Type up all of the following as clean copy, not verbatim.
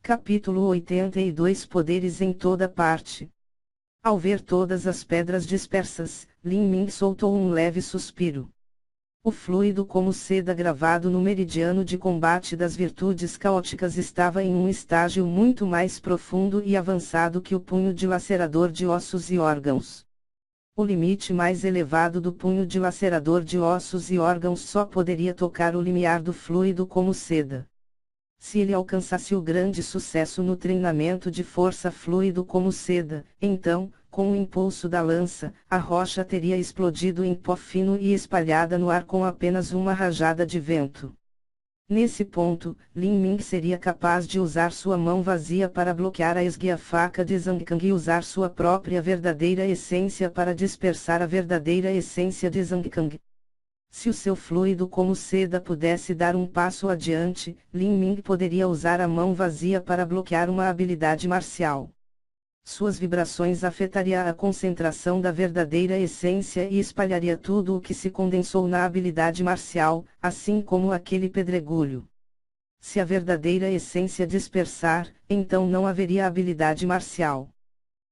Capítulo 82 Poderes em toda parte. Ao ver todas as pedras dispersas, Lin Ming soltou um leve suspiro. O fluido como seda gravado no meridiano de combate das virtudes caóticas estava em um estágio muito mais profundo e avançado que o punho dilacerador de ossos e órgãos. O limite mais elevado do punho dilacerador de ossos e órgãos só poderia tocar o limiar do fluido como seda. Se ele alcançasse o grande sucesso no treinamento de força fluido como seda, então, com o impulso da lança, a rocha teria explodido em pó fino e espalhada no ar com apenas uma rajada de vento. Nesse ponto, Lin Ming seria capaz de usar sua mão vazia para bloquear a esguia-faca de Zhang Kang e usar sua própria verdadeira essência para dispersar a verdadeira essência de Zhang Kang. Se o seu fluido como seda pudesse dar um passo adiante, Lin Ming poderia usar a mão vazia para bloquear uma habilidade marcial. Suas vibrações afetariam a concentração da verdadeira essência e espalharia tudo o que se condensou na habilidade marcial, assim como aquele pedregulho. Se a verdadeira essência dispersar, então não haveria habilidade marcial.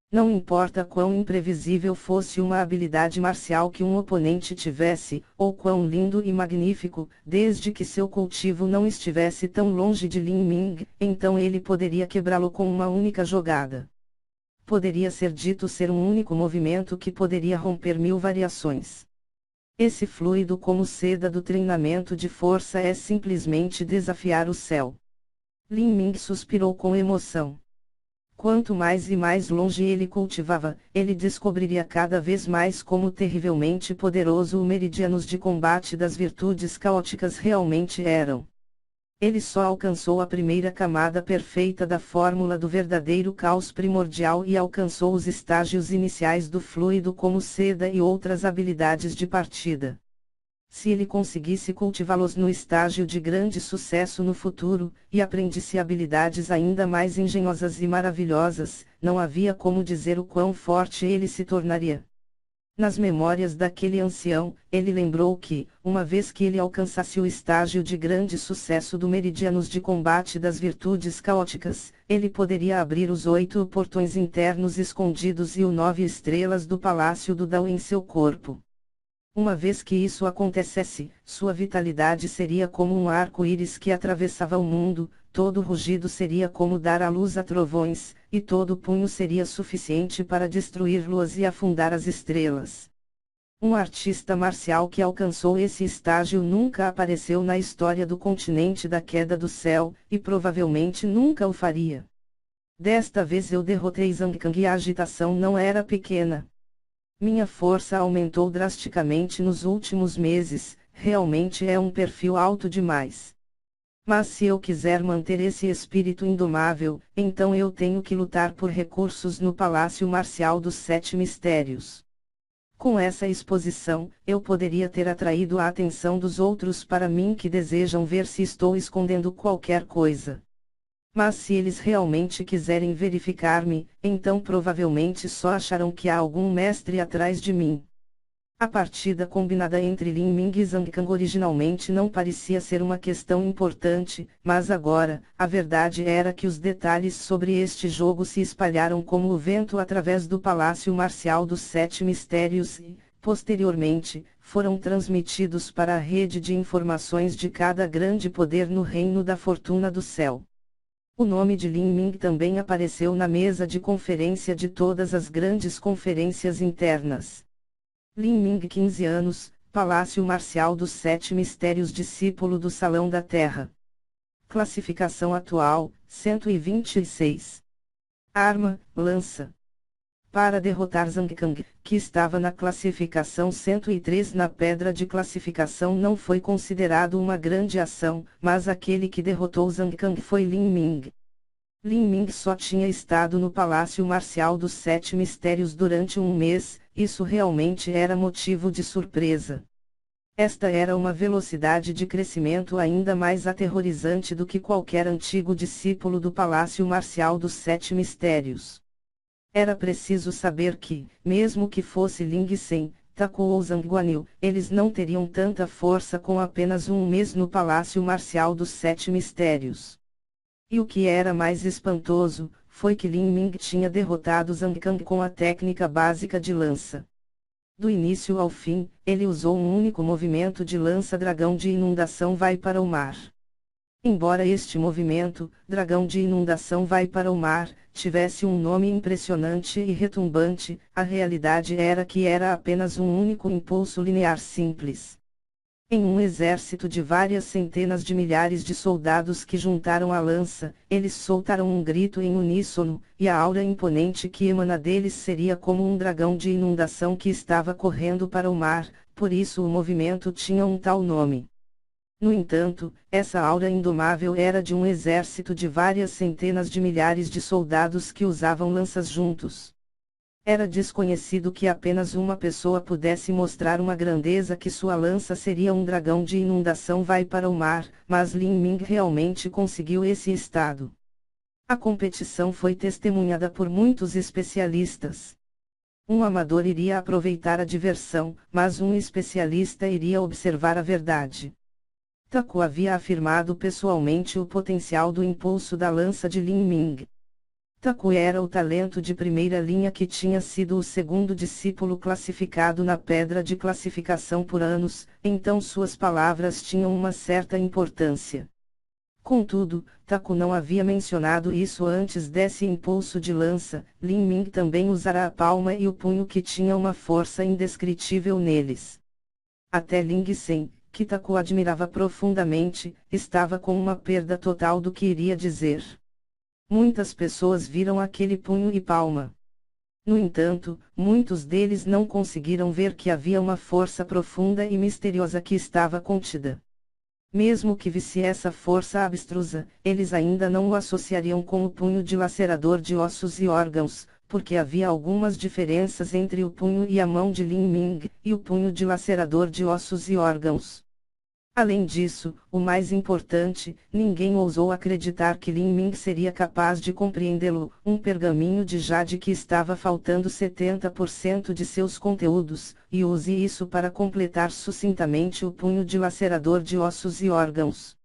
Não importa quão imprevisível fosse uma habilidade marcial que um oponente tivesse, ou quão lindo e magnífico, desde que seu cultivo não estivesse tão longe de Lin Ming, então ele poderia quebrá-lo com uma única jogada. Poderia ser dito ser um único movimento que poderia romper 1000 variações. Esse fluido como seda do treinamento de força é simplesmente desafiar o céu. Lin Ming suspirou com emoção. Quanto mais e mais longe ele cultivava, ele descobriria cada vez mais como terrivelmente poderoso os meridianos de combate das virtudes caóticas realmente eram. Ele só alcançou a primeira camada perfeita da fórmula do verdadeiro caos primordial e alcançou os estágios iniciais do fluido como seda e outras habilidades de partida. Se ele conseguisse cultivá-los no estágio de grande sucesso no futuro, e aprendesse habilidades ainda mais engenhosas e maravilhosas, não havia como dizer o quão forte ele se tornaria. Nas memórias daquele ancião, ele lembrou que, uma vez que ele alcançasse o estágio de grande sucesso do meridianos de combate das virtudes caóticas, ele poderia abrir os 8 portões internos escondidos e os 9 estrelas do palácio do Dao em seu corpo. Uma vez que isso acontecesse, sua vitalidade seria como um arco-íris que atravessava o mundo, todo rugido seria como dar à luz a trovões, e todo punho seria suficiente para destruir luas e afundar as estrelas. Um artista marcial que alcançou esse estágio nunca apareceu na história do continente da queda do céu, e provavelmente nunca o faria. Desta vez eu derrotei Zhang Kang e a agitação não era pequena. Minha força aumentou drasticamente nos últimos meses, realmente é um perfil alto demais. Mas se eu quiser manter esse espírito indomável, então eu tenho que lutar por recursos no Palácio Marcial dos 7 Mistérios. Com essa exposição, eu poderia ter atraído a atenção dos outros para mim que desejam ver se estou escondendo qualquer coisa. Mas se eles realmente quiserem verificar-me, então provavelmente só acharão que há algum mestre atrás de mim. A partida combinada entre Lin Ming e Zhang Kang originalmente não parecia ser uma questão importante, mas agora, a verdade era que os detalhes sobre este jogo se espalharam como o vento através do Palácio Marcial dos 7 Mistérios e, posteriormente, foram transmitidos para a rede de informações de cada grande poder no Reino da Fortuna do Céu. O nome de Lin Ming também apareceu na mesa de conferência de todas as grandes conferências internas. Lin Ming 15 anos, Palácio Marcial dos 7 Mistérios discípulo do Salão da Terra. Classificação atual, 126. Arma, lança. Para derrotar Zhang Kang, que estava na classificação 103 na pedra de classificação não foi considerado uma grande ação, mas aquele que derrotou Zhang Kang foi Lin Ming. Lin Ming só tinha estado no Palácio Marcial dos 7 Mistérios durante um mês, isso realmente era motivo de surpresa. Esta era uma velocidade de crescimento ainda mais aterrorizante do que qualquer antigo discípulo do Palácio Marcial dos 7 Mistérios. Era preciso saber que, mesmo que fosse Ling Sen, Taku ou Zhang Guanyu, eles não teriam tanta força com apenas um mês no Palácio Marcial dos 7 Mistérios. E o que era mais espantoso, foi que Lin Ming tinha derrotado Zhang Kang com a técnica básica de lança. Do início ao fim, ele usou um único movimento de lança dragão de inundação vai para o mar. Embora este movimento, dragão de inundação vai para o mar, tivesse um nome impressionante e retumbante, a realidade era que era apenas um único impulso linear simples. Em um exército de várias centenas de milhares de soldados que juntaram a lança, eles soltaram um grito em uníssono, e a aura imponente que emana deles seria como um dragão de inundação que estava correndo para o mar, por isso o movimento tinha um tal nome. No entanto, essa aura indomável era de um exército de várias centenas de milhares de soldados que usavam lanças juntos. Era desconhecido que apenas uma pessoa pudesse mostrar uma grandeza que sua lança seria um dragão de inundação vai para o mar, mas Lin Ming realmente conseguiu esse estado. A competição foi testemunhada por muitos especialistas. Um amador iria aproveitar a diversão, mas um especialista iria observar a verdade. Taku havia afirmado pessoalmente o potencial do impulso da lança de Lin Ming. Taku era o talento de primeira linha que tinha sido o segundo discípulo classificado na pedra de classificação por anos, então suas palavras tinham uma certa importância. Contudo, Taku não havia mencionado isso antes desse impulso de lança. Lin Ming também usara a palma e o punho que tinha uma força indescritível neles. Até Ling Sen, que Taku admirava profundamente, estava com uma perda total do que iria dizer. Muitas pessoas viram aquele punho e palma. No entanto, muitos deles não conseguiram ver que havia uma força profunda e misteriosa que estava contida. Mesmo que visse essa força abstrusa, eles ainda não o associariam com o punho dilacerador de ossos e órgãos, porque havia algumas diferenças entre o punho e a mão de Lin Ming, e o punho dilacerador de ossos e órgãos. Além disso, o mais importante, ninguém ousou acreditar que Lin Ming seria capaz de compreendê-lo, um pergaminho de jade que estava faltando 70% de seus conteúdos, e use isso para completar sucintamente o punho dilacerador de ossos e órgãos.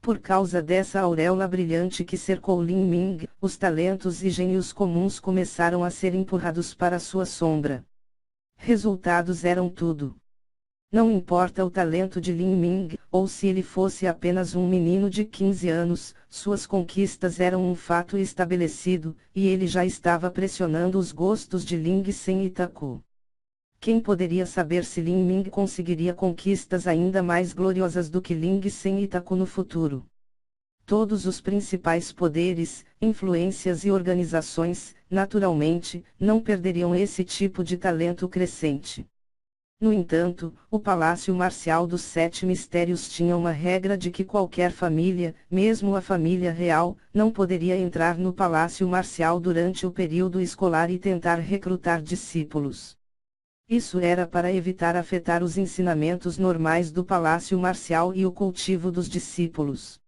Por causa dessa auréola brilhante que cercou Lin Ming, os talentos e gênios comuns começaram a ser empurrados para sua sombra. Resultados eram tudo. Não importa o talento de Lin Ming, ou se ele fosse apenas um menino de 15 anos, suas conquistas eram um fato estabelecido, e ele já estava pressionando os gostos de Ling Sen e Taku. Quem poderia saber se Lin Ming conseguiria conquistas ainda mais gloriosas do que Ling Sen e Taku no futuro? Todos os principais poderes, influências e organizações, naturalmente, não perderiam esse tipo de talento crescente. No entanto, o Palácio Marcial dos Sete Mistérios tinha uma regra de que qualquer família, mesmo a família real, não poderia entrar no Palácio Marcial durante o período escolar e tentar recrutar discípulos. Isso era para evitar afetar os ensinamentos normais do Palácio Marcial e o cultivo dos discípulos.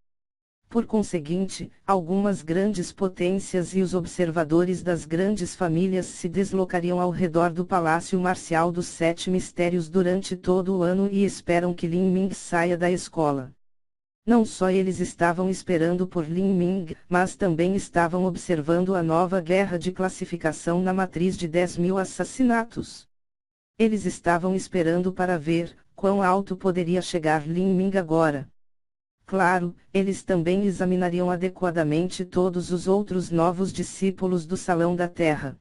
Por conseguinte, algumas grandes potências e os observadores das grandes famílias se deslocariam ao redor do Palácio Marcial dos Sete Mistérios durante todo o ano e esperam que Lin Ming saia da escola. Não só eles estavam esperando por Lin Ming, mas também estavam observando a nova guerra de classificação na matriz de 10.000 assassinatos. Eles estavam esperando para ver quão alto poderia chegar Lin Ming agora. Claro, eles também examinariam adequadamente todos os outros novos discípulos do Salão da Terra.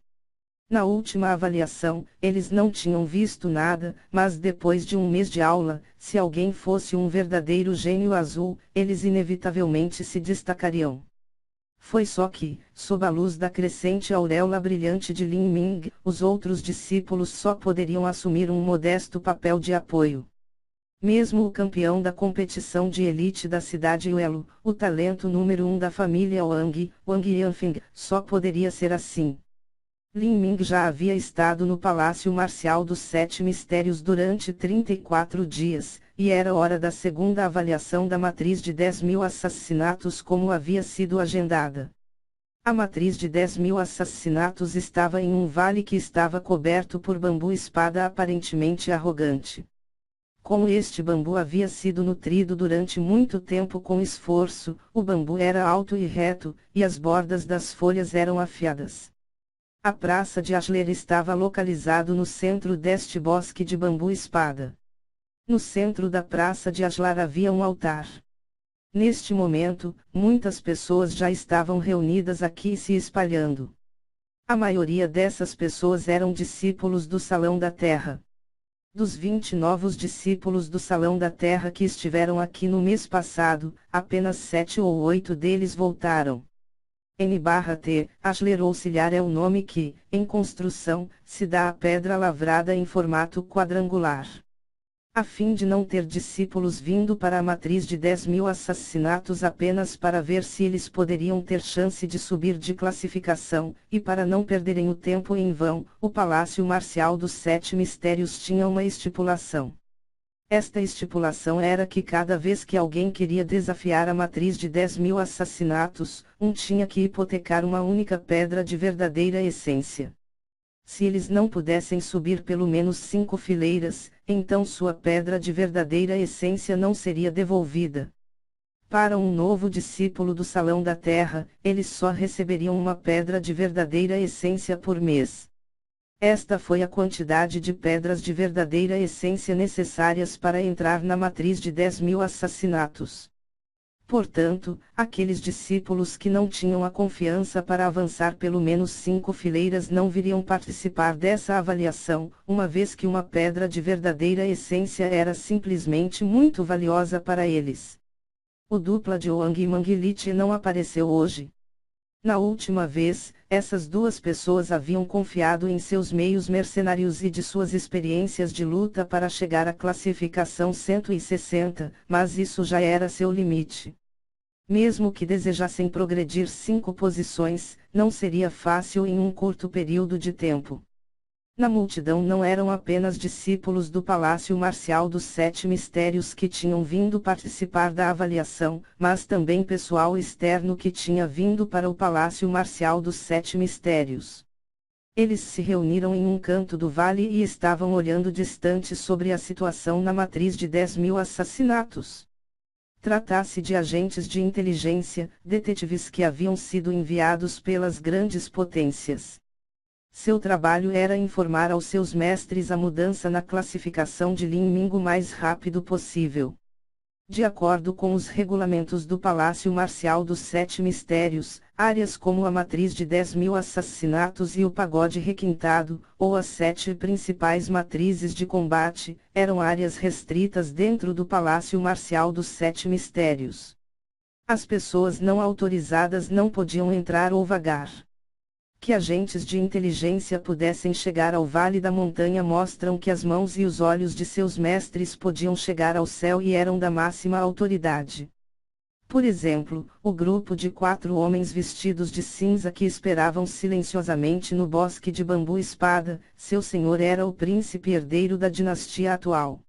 Na última avaliação, eles não tinham visto nada, mas depois de um mês de aula, se alguém fosse um verdadeiro gênio azul, eles inevitavelmente se destacariam. Foi só que, sob a luz da crescente auréola brilhante de Lin Ming, os outros discípulos só poderiam assumir um modesto papel de apoio. Mesmo o campeão da competição de elite da cidade Yuelu, o talento número 1 da família Wang, Wang Yanfeng, só poderia ser assim. Lin Ming já havia estado no Palácio Marcial dos Sete Mistérios durante 34 dias, e era hora da segunda avaliação da matriz de 10.000 assassinatos como havia sido agendada. A matriz de 10.000 assassinatos estava em um vale que estava coberto por bambu espada aparentemente arrogante. Como este bambu havia sido nutrido durante muito tempo com esforço, o bambu era alto e reto, e as bordas das folhas eram afiadas. A praça de Ashler estava localizado no centro deste bosque de bambu-espada. No centro da praça de Ashlar havia um altar. Neste momento, muitas pessoas já estavam reunidas aqui e se espalhando. A maioria dessas pessoas eram discípulos do Salão da Terra. Dos 20 novos discípulos do Salão da Terra que estiveram aqui no mês passado, apenas 7 ou 8 deles voltaram. N/T, Ashler auxiliar é o nome que, em construção, se dá à pedra lavrada em formato quadrangular. A fim de não ter discípulos vindo para a matriz de 10.000 assassinatos apenas para ver se eles poderiam ter chance de subir de classificação, e para não perderem o tempo em vão, o Palácio Marcial dos Sete Mistérios tinha uma estipulação. Esta estipulação era que cada vez que alguém queria desafiar a matriz de 10.000 assassinatos, tinha que hipotecar uma única pedra de verdadeira essência. Se eles não pudessem subir pelo menos 5 fileiras, então sua pedra de verdadeira essência não seria devolvida. Para um novo discípulo do Salão da Terra, eles só receberiam uma pedra de verdadeira essência por mês. Esta foi a quantidade de pedras de verdadeira essência necessárias para entrar na matriz de 10.000 assassinatos. Portanto, aqueles discípulos que não tinham a confiança para avançar pelo menos 5 fileiras não viriam participar dessa avaliação, uma vez que uma pedra de verdadeira essência era simplesmente muito valiosa para eles. O dupla de Wang Manglish não apareceu hoje. Na última vez, essas duas pessoas haviam confiado em seus meios mercenários e de suas experiências de luta para chegar à classificação 160, mas isso já era seu limite. Mesmo que desejassem progredir 5 posições, não seria fácil em um curto período de tempo. Na multidão não eram apenas discípulos do Palácio Marcial dos Sete Mistérios que tinham vindo participar da avaliação, mas também pessoal externo que tinha vindo para o Palácio Marcial dos Sete Mistérios. Eles se reuniram em um canto do vale e estavam olhando distante sobre a situação na matriz de 10.000 assassinatos. Tratasse de agentes de inteligência, detetives que haviam sido enviados pelas grandes potências. Seu trabalho era informar aos seus mestres a mudança na classificação de Lin Ming o mais rápido possível. De acordo com os regulamentos do Palácio Marcial dos Sete Mistérios, áreas como a matriz de 10.000 assassinatos e o pagode requintado, ou as 7 principais matrizes de combate, eram áreas restritas dentro do Palácio Marcial dos Sete Mistérios. As pessoas não autorizadas não podiam entrar ou vagar. Que agentes de inteligência pudessem chegar ao Vale da Montanha mostram que as mãos e os olhos de seus mestres podiam chegar ao céu e eram da máxima autoridade. Por exemplo, o grupo de 4 homens vestidos de cinza que esperavam silenciosamente no bosque de bambu-espada, seu senhor era o príncipe herdeiro da dinastia atual.